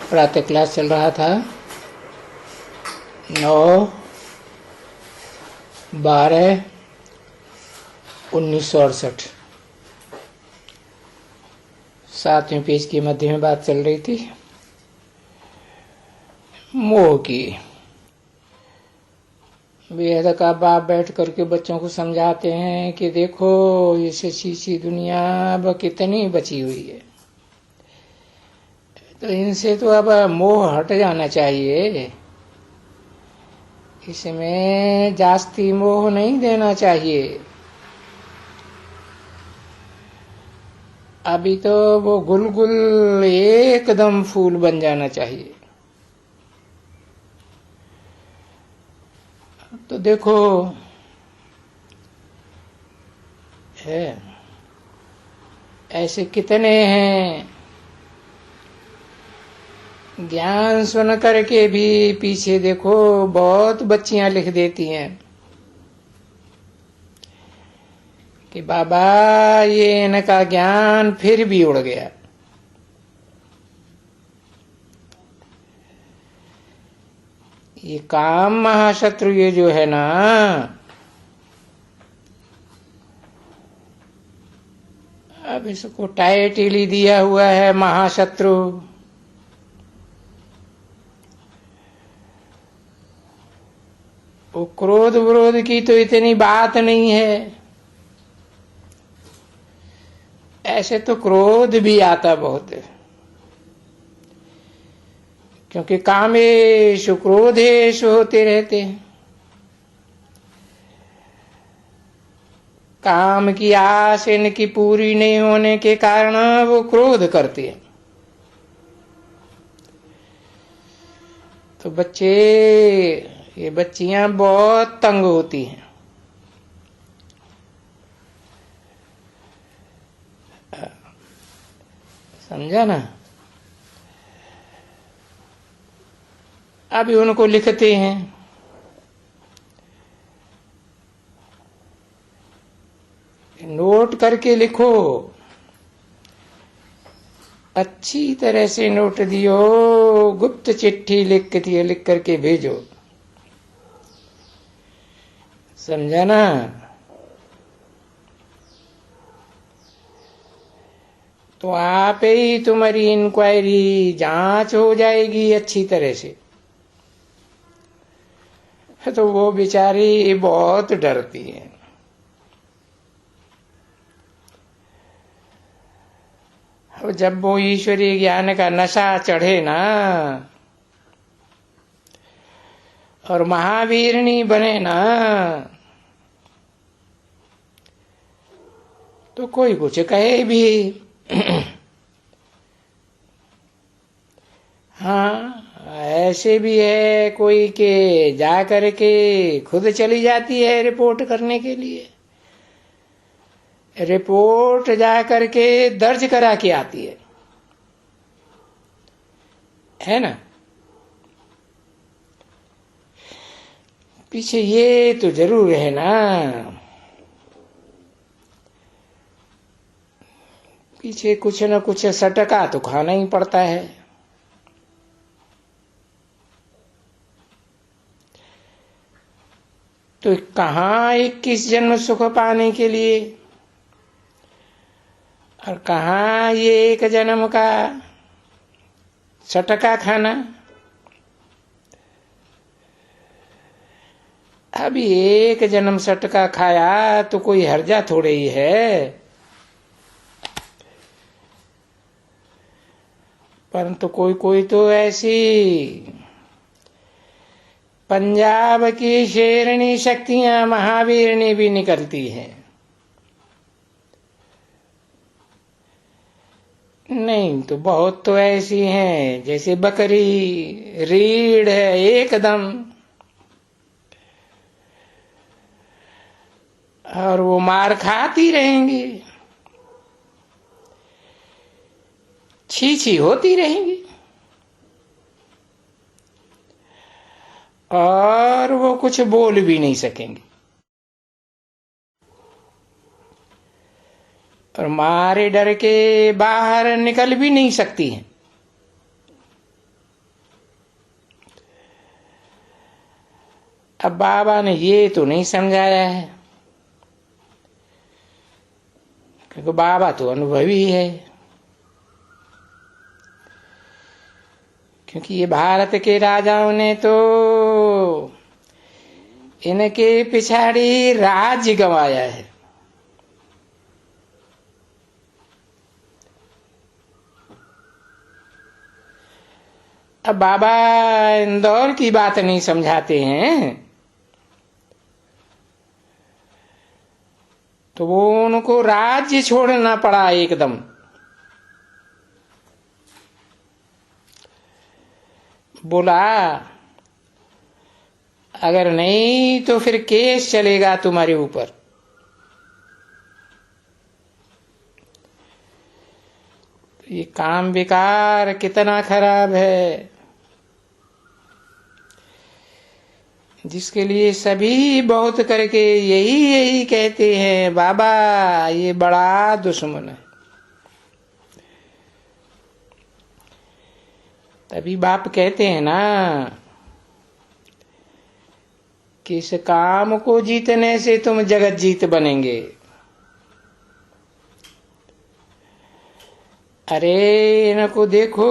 प्रातः क्लास चल रहा था 9/12/1968। 7वें पेज के मध्य में बात चल रही थी मोह की। बेहद का बाप बैठ करके बच्चों को समझाते हैं कि देखो ये शीशी दुनिया अब कितनी बची हुई है, तो इनसे तो अब मोह हट जाना चाहिए, इसमें जास्ती मोह नहीं देना चाहिए। अभी तो वो गुलगुल एकदम फूल बन जाना चाहिए। तो देखो है ऐसे कितने हैं ज्ञान सुन करके भी पीछे देखो बहुत बच्चियां लिख देती हैं कि बाबा ये इनका ज्ञान फिर भी उड़ गया। ये काम महाशत्रु ये जो है ना, अब इसको टाइटल ही दिया हुआ है महाशत्रु। वो क्रोध विरोध की तो इतनी बात नहीं है, ऐसे तो क्रोध भी आता बहुत है, क्योंकि कामेषु क्रोधेषु होते रहते हैं। काम की आस इनकी पूरी नहीं होने के कारण वो क्रोध करते हैं। तो बच्चे ये बच्चियां बहुत तंग होती हैं। समझा ना? अभी उनको लिखते हैं नोट करके लिखो, अच्छी तरह से नोट दियो, गुप्त चिट्ठी लिख करके भेजो। समझा ना? तो आप ही तुम्हारी इंक्वायरी जांच हो जाएगी अच्छी तरह से। तो वो बेचारी बहुत डरती है। अब जब वो ईश्वरीय ज्ञान का नशा चढ़े ना और महावीरनी बने ना, तो कोई कुछ कहे भी हाँ ऐसे भी है कोई के जा करके खुद चली जाती है रिपोर्ट करने के लिए, रिपोर्ट जा करके दर्ज करा के आती है ना? पीछे ये तो जरूर है ना, पीछे कुछ न कुछ सटका तो खाना ही पड़ता है। तो कहाँ 21 जन्म सुख पाने के लिए और कहाँ ये एक जन्म का सटका खाना। अभी एक जन्म सटका खाया तो कोई हर्जा थोड़े ही है, परंतु कोई कोई तो ऐसी पंजाब की शेरनी शक्तियां महावीरनी भी निकलती हैं। नहीं तो बहुत तो ऐसी हैं जैसे बकरी रीढ़ है एकदम, और वो मार खाती रहेंगी, छी छी होती रहेंगी, और वो कुछ बोल भी नहीं सकेंगे, और मारे डर के बाहर निकल भी नहीं सकती हैं। अब बाबा ने ये तो नहीं समझाया है, क्योंकि बाबा तो अनुभवी है। क्योंकि ये भारत के राजाओं ने तो इनके पिछाड़ी राज्य गंवाया है। अब बाबा इंदौर की बात नहीं समझाते हैं, तो वो उनको राज्य छोड़ना पड़ा एकदम। बोला अगर नहीं तो फिर केस चलेगा तुम्हारे ऊपर। ये काम बेकार कितना खराब है, जिसके लिए सभी बहुत करके यही कहते हैं बाबा ये बड़ा दुश्मन है। तभी बाप कहते हैं ना कि इस काम को जीतने से तुम जगत जीत बनेंगे। अरे इनको देखो,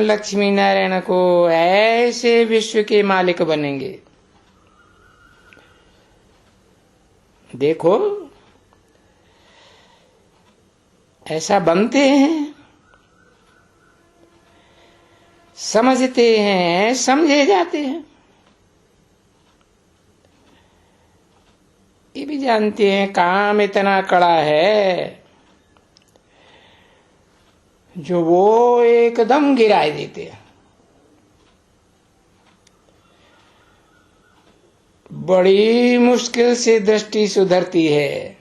लक्ष्मी नारायण को ऐसे विश्व के मालिक बनेंगे। देखो ऐसा बनते हैं, समझते हैं, समझे जाते हैं। ये भी जानते हैं काम इतना कड़ा है जो वो एकदम गिराए देते हैं। बड़ी मुश्किल से दृष्टि सुधरती है।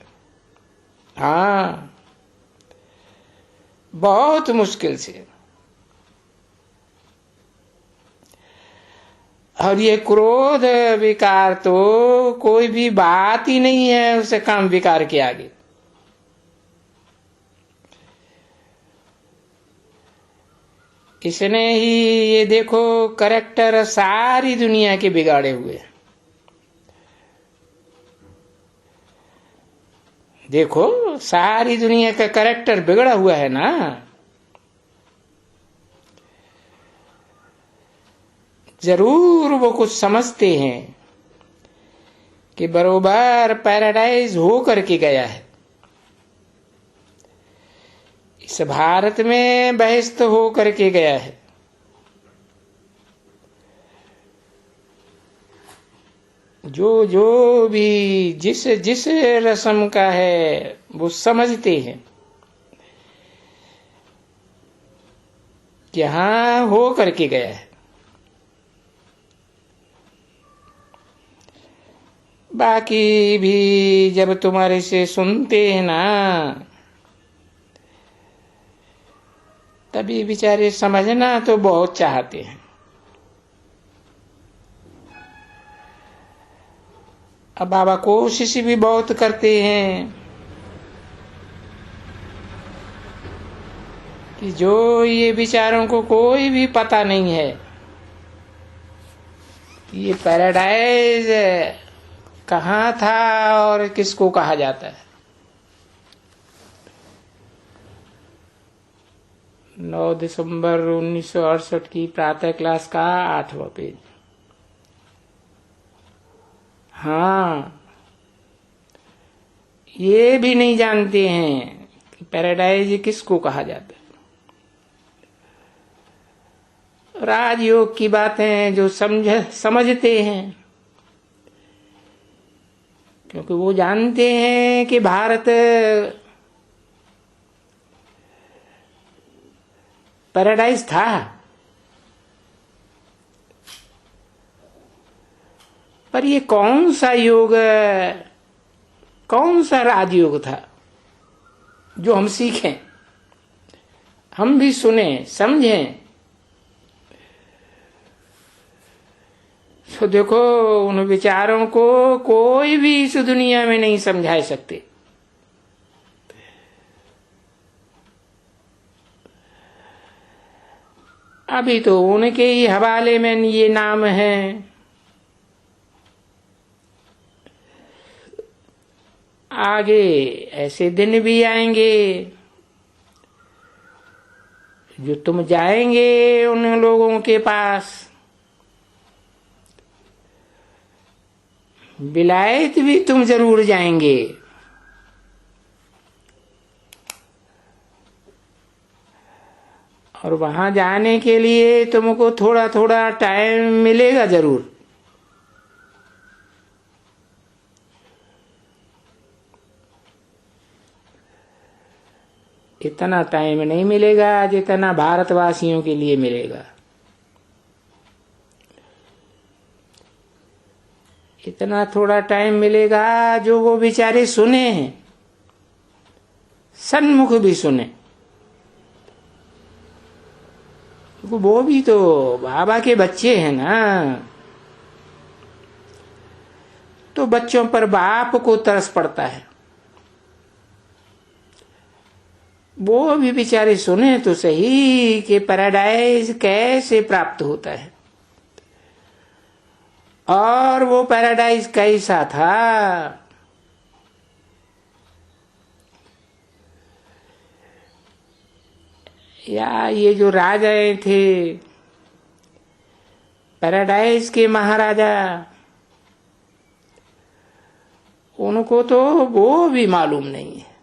हाँ, बहुत मुश्किल से। और ये क्रोध विकार तो कोई भी बात ही नहीं है उसे काम विकार के आगे। इसने ही ये देखो कैरेक्टर सारी दुनिया के बिगाड़े हुए। देखो सारी दुनिया का कैरेक्टर बिगड़ा हुआ है ना। जरूर वो कुछ समझते हैं कि बरोबर पैराडाइज हो करके गया है, इस भारत में बहिष्ठ हो करके गया है। जो जो भी जिस जिस रस्म का है वो समझते हैं कि हाँ हो करके गया है। बाकी भी जब तुम्हारे से सुनते हैं ना, तभी बेचारे समझना तो बहुत चाहते हैं। अब बाबा कोशिश भी बहुत करते हैं कि जो ये विचारों को कोई भी पता नहीं है ये पैराडाइज कहाँ था और किसको कहा जाता है। 9 दिसंबर 1968 की प्रातः क्लास का 8वां पेज। हाँ, ये भी नहीं जानते हैं कि पैराडाइज किसको कहा जाता है। राजयोग की बातें जो समझते हैं, क्योंकि वो जानते हैं कि भारत पैराडाइज था। पर ये कौन सा योग, कौन सा राजयोग था जो हम सीखें, हम भी सुने समझें। तो देखो उन विचारों को कोई भी इस दुनिया में नहीं समझा सकते। अभी तो उनके ही हवाले में ये नाम है। आगे ऐसे दिन भी आएंगे जो तुम जाएंगे उन लोगों के पास, विलायत भी तुम जरूर जाएंगे। और वहां जाने के लिए तुमको थोड़ा थोड़ा टाइम मिलेगा जरूर। इतना टाइम नहीं मिलेगा जितना भारतवासियों के लिए मिलेगा। इतना थोड़ा टाइम मिलेगा जो वो बेचारे सुने हैं, सन्मुख भी सुने। वो भी तो बाबा के बच्चे हैं ना, तो बच्चों पर बाप को तरस पड़ता है। वो भी बेचारे सुने तो सही कि पैराडाइज कैसे प्राप्त होता है, और वो पैराडाइज कैसा था। या ये जो राजाएं थे, पैराडाइज के महाराजा, उनको तो वो भी मालूम नहीं है,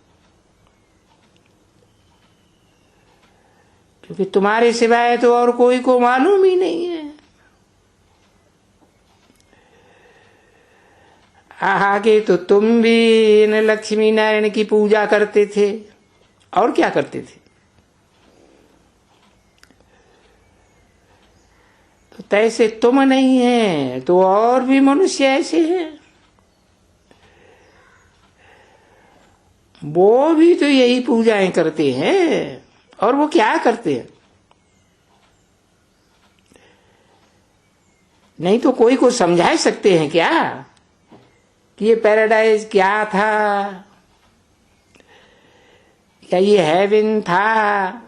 क्योंकि तुम्हारे सिवाय तो और कोई को मालूम ही नहीं है। आगे तो तुम भी इन लक्ष्मी नारायण की पूजा करते थे, और क्या करते थे। तो तैसे तुम नहीं है तो और भी मनुष्य ऐसे हैं, वो भी तो यही पूजाएं करते हैं। और वो क्या करते हैं, नहीं तो कोई को समझा सकते हैं क्या कि ये पैराडाइज क्या था, या ये हेवन था।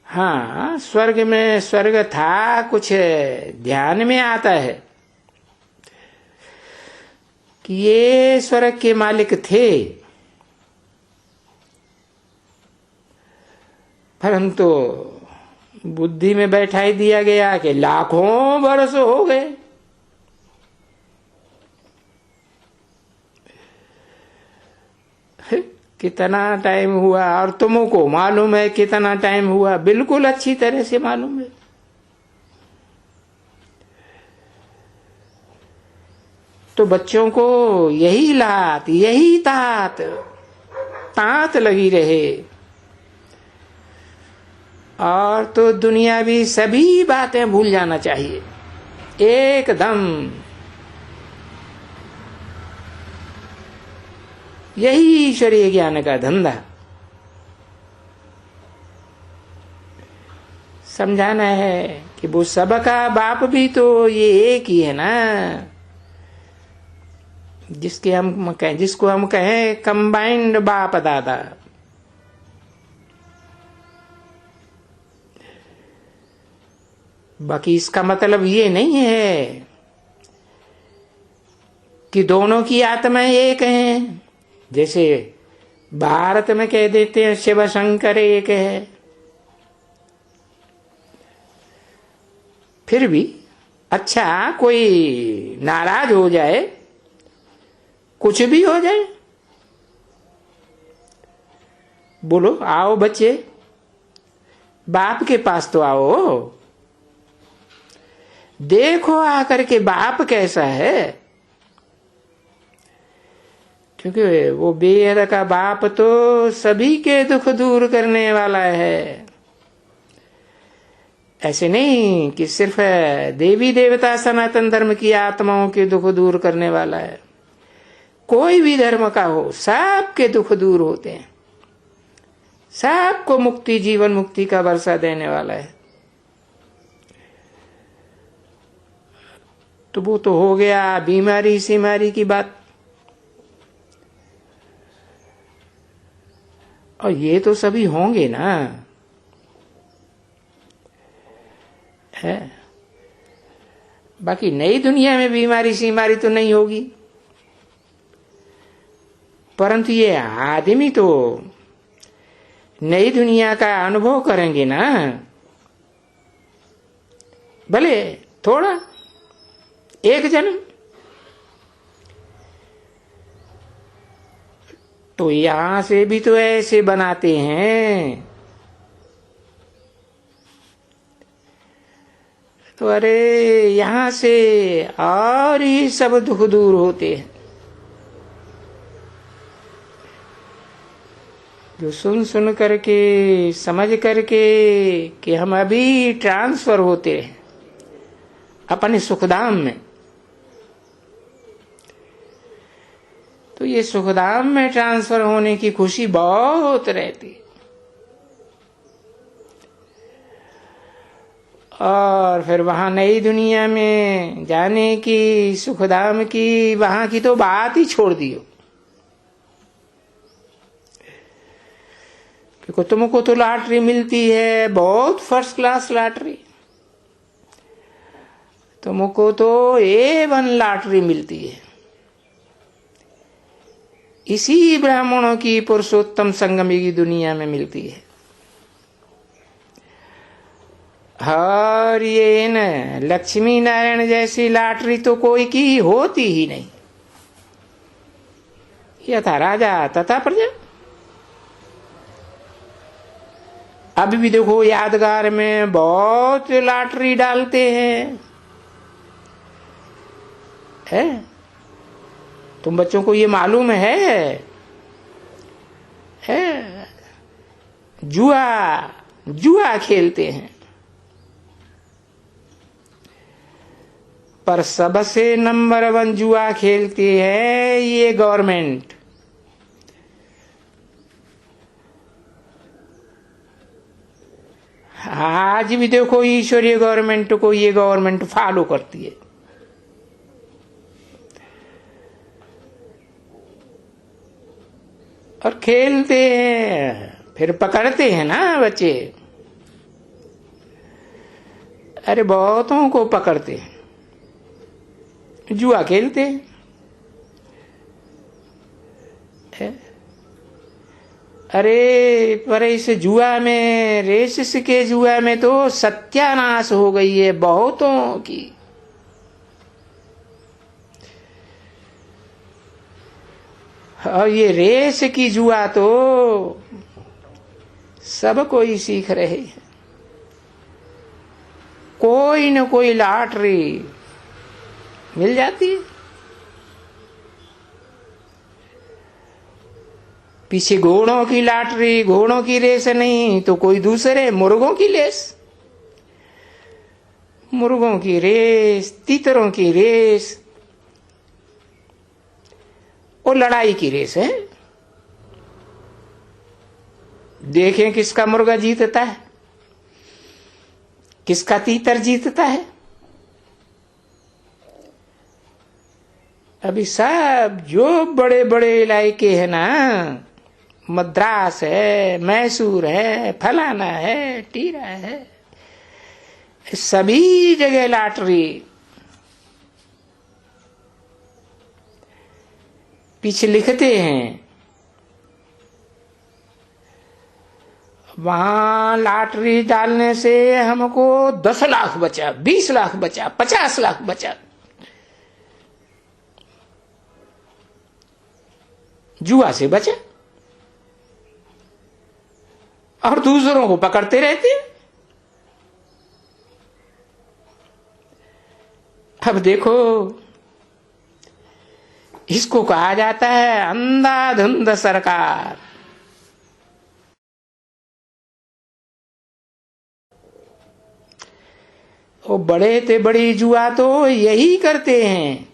हाँ, स्वर्ग में स्वर्ग था, कुछ ध्यान में आता है कि ये स्वर्ग के मालिक थे, परंतु बुद्धि में बैठाई दिया गया कि लाखों वर्ष हो गए। कितना टाइम हुआ, और तुमको मालूम है कितना टाइम हुआ, बिल्कुल अच्छी तरह से मालूम है। तो बच्चों को यही लात, यही तात तात लगी रहे, और तो दुनिया भी सभी बातें भूल जाना चाहिए एकदम। यही ईश्वरीय ज्ञान का धंधा। समझाना है कि वो सबका बाप भी तो ये एक ही है ना, जिसको हम कहें कंबाइंड बाप दादा। बाकी इसका मतलब ये नहीं है कि दोनों की आत्मा एक हैं, जैसे भारत में कह देते हैं शिव शंकर एक है। फिर भी अच्छा, कोई नाराज हो जाए, कुछ भी हो जाए, बोलो आओ बच्चे, बाप के पास तो आओ, देखो आकर के बाप कैसा है। क्योंकि वो बेहद का बाप तो सभी के दुख दूर करने वाला है। ऐसे नहीं कि सिर्फ देवी देवता सनातन धर्म की आत्माओं के दुख दूर करने वाला है। कोई भी धर्म का हो, सबके दुख दूर होते हैं, सबको मुक्ति, जीवन मुक्ति का वर्षा देने वाला है। तो वो तो हो गया बीमारी सीमारी की बात। और ये तो सभी होंगे ना, है। बाकी नई दुनिया में बीमारी सीमारी तो नहीं होगी। परंतु ये आदमी तो नई दुनिया का अनुभव करेंगे ना, भले थोड़ा एक जन्म। तो यहां से भी तो ऐसे बनाते हैं, तो अरे यहां से और ही सब दुख दूर होते हैं। जो सुन सुन करके समझ करके कि हम अभी ट्रांसफर होते हैं अपने सुखधाम में, तो ये सुखधाम में ट्रांसफर होने की खुशी बहुत रहती, और फिर वहां नई दुनिया में जाने की, सुखधाम की, वहां की तो बात ही छोड़ दियो। क्योंकि तुमको तो लॉटरी मिलती है, बहुत फर्स्ट क्लास लॉटरी, तुमको तो A1 लॉटरी मिलती है। इसी ब्राह्मणों की पुरुषोत्तम संगमी की दुनिया में मिलती है। और ये न लक्ष्मी नारायण जैसी लॉटरी तो कोई की होती ही नहीं। यथा राजा तथा प्रजा। अभी भी देखो यादगार में बहुत लॉटरी डालते हैं, है? तुम बच्चों को ये मालूम है? जुआ जुआ खेलते हैं, पर सबसे नंबर 1 जुआ खेलती है ये गवर्नमेंट। आज भी देखो ईश्वरीय गवर्नमेंट को ये गवर्नमेंट फॉलो करती है। और खेलते हैं, फिर पकड़ते हैं ना बच्चे। अरे बहुतों को पकड़ते हैं, जुआ खेलते हैं। अरे पर इस जुआ में, रेसिस के जुआ में तो सत्यानाश हो गई है बहुतों की। और ये रेस की जुआ तो सब कोई सीख रहे हैं। कोई न कोई लॉटरी मिल जाती है। पीछे घोड़ों की लॉटरी, घोड़ों की रेस नहीं तो कोई दूसरे मुर्गों की रेस, मुर्गों की रेस, तीतरों की रेस, और लड़ाई की रेस है। देखें किसका मुर्गा जीतता है, किसका तीतर जीतता है। अभी सब जो बड़े बड़े इलाके हैं ना, मद्रास है, मैसूर है, फलाना है, टीरा है, सभी जगह लॉटरी। पीछे लिखते हैं वहां लॉटरी डालने से हमको 10 लाख बचा, 20 लाख बचा, 50 लाख बचा। जुआ से बचा और दूसरों को पकड़ते रहते हैं। अब देखो इसको कहा जाता है अंधाधुंध सरकार। वो बड़े ते बड़ी जुआ तो यही करते हैं,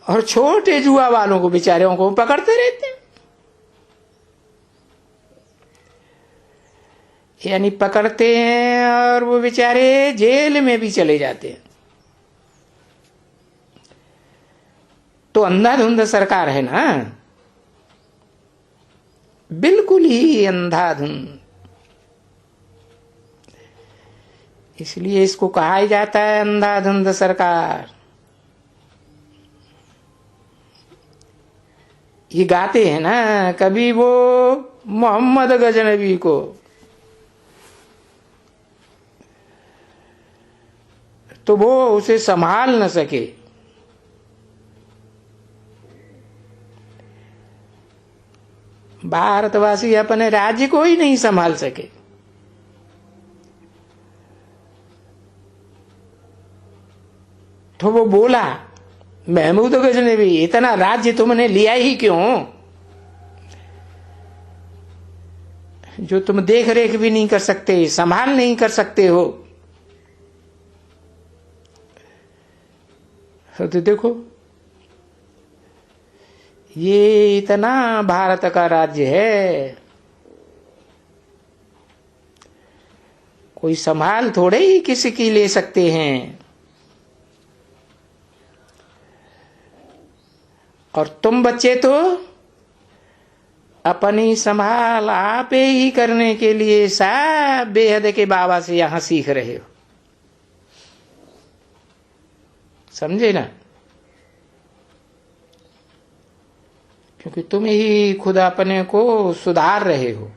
और छोटे जुआ वालों को बेचारों को पकड़ते रहते हैं। यानी पकड़ते हैं और वो बेचारे जेल में भी चले जाते हैं। तो अंधाधुंध सरकार है ना, बिल्कुल ही अंधाधुंध। इसलिए इसको कहा ही जाता है अंधाधुंध सरकार। ये गाते हैं ना, कभी वो मोहम्मद गजनबी को तो वो उसे संभाल न सके, भारतवासी अपने राज्य को ही नहीं संभाल सके। तो वो बोला, महमूद गजनबी, इतना राज्य तुमने लिया ही क्यों, जो तुम देख रेख भी नहीं कर सकते, संभाल नहीं कर सकते हो। तो देखो, ये इतना भारत का राज्य है, कोई संभाल थोड़े ही किसी की ले सकते हैं। और तुम बच्चे तो अपनी संभाल आप ही करने के लिए सब बेहद के बाबा से यहां सीख रहे हो, समझे ना? क्योंकि तुम ही खुद अपने को सुधार रहे हो,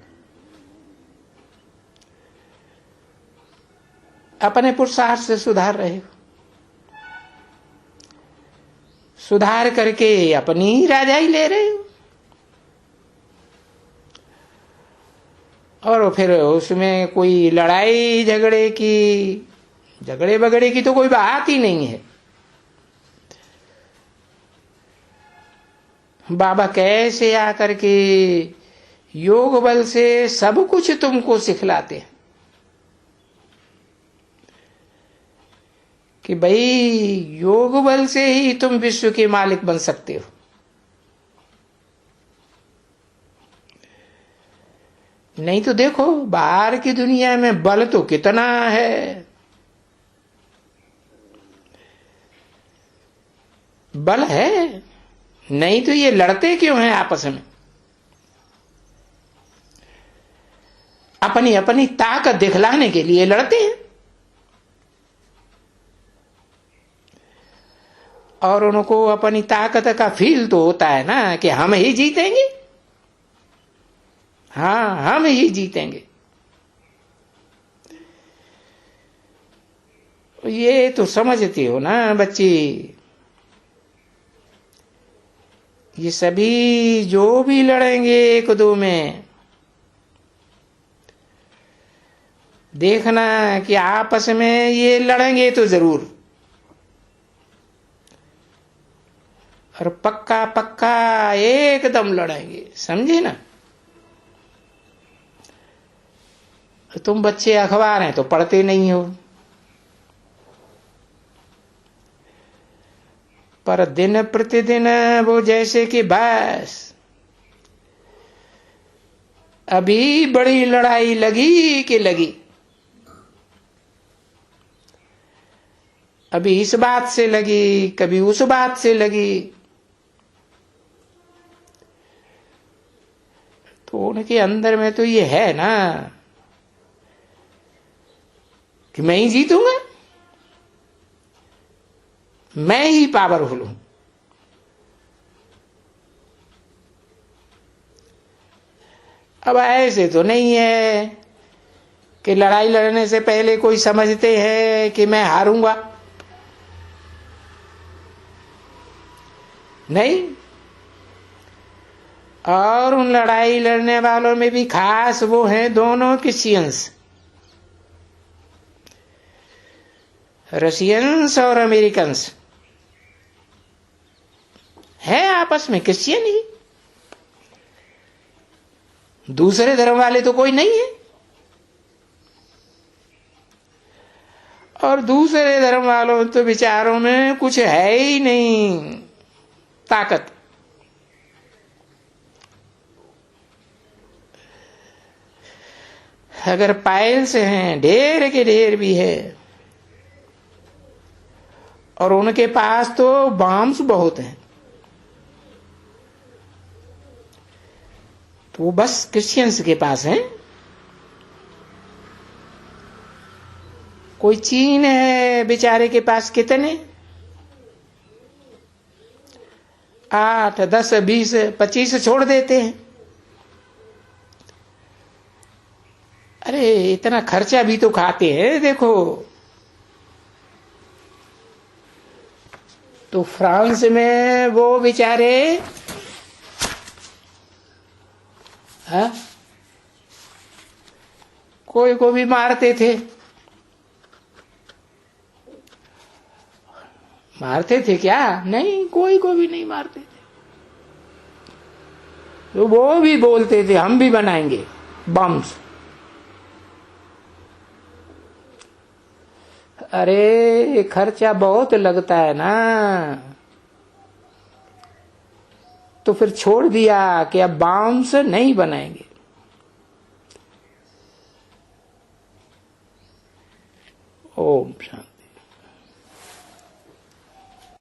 अपने पुरुषार्थ से सुधार रहे हो, सुधार करके अपनी ही राजाई ले रहे हो। और फिर उसमें कोई लड़ाई झगड़े बगड़े की तो कोई बात ही नहीं है। बाबा कैसे आकर के योग बल से सब कुछ तुमको सिखलाते हैं कि भाई योग बल से ही तुम विश्व के मालिक बन सकते हो। नहीं तो देखो, बाहर की दुनिया में बल तो कितना है, बल है, नहीं तो ये लड़ते क्यों हैं आपस में? अपनी अपनी ताकत दिखलाने के लिए लड़ते हैं। और उनको अपनी ताकत का फील तो होता है ना कि हम ही जीतेंगे, हाँ हम ही जीतेंगे। ये तो समझती हो ना बच्ची, ये सभी जो भी लड़ेंगे एक दो में, देखना कि आपस में ये लड़ेंगे तो जरूर, और पक्का पक्का एकदम लड़ेंगे, समझे ना? तुम बच्चे अखबार हैं तो पढ़ते नहीं हो, पर दिन प्रतिदिन वो जैसे कि बस अभी बड़ी लड़ाई लगी कि लगी, अभी इस बात से लगी, कभी उस बात से लगी। तो उनके अंदर में तो ये है ना कि मैं ही जीतूंगा, मैं ही पावरफुल हूं। अब ऐसे तो नहीं है कि लड़ाई लड़ने से पहले कोई समझते हैं कि मैं हारूंगा, नहीं। और उन लड़ाई लड़ने वालों में भी खास वो हैं दोनों क्रिश्चियंस, रशियंस और अमेरिकन्स है आपस में क्रिश्चियन ही, दूसरे धर्म वाले तो कोई नहीं है। और दूसरे धर्म वालों तो विचारों में कुछ है ही नहीं ताकत। अगर पाइल्स हैं, ढेर के ढेर भी है, और उनके पास तो बॉम्ब्स बहुत हैं, तो वो बस क्रिश्चियंस के पास हैं। कोई चीन है बेचारे के पास कितने, 8, 10, 20, 25 छोड़ देते हैं। अरे इतना खर्चा भी तो खाते हैं देखो। तो फ्रांस में वो बेचारे कोई को भी मारते थे। मारते थे क्या? नहीं, कोई को भी नहीं मारते थे। तो वो भी बोलते थे हम भी बनाएंगे बम्स। अरे खर्चा बहुत लगता है ना, तो फिर छोड़ दिया कि अब बम्स नहीं बनाएंगे। ओम शांति।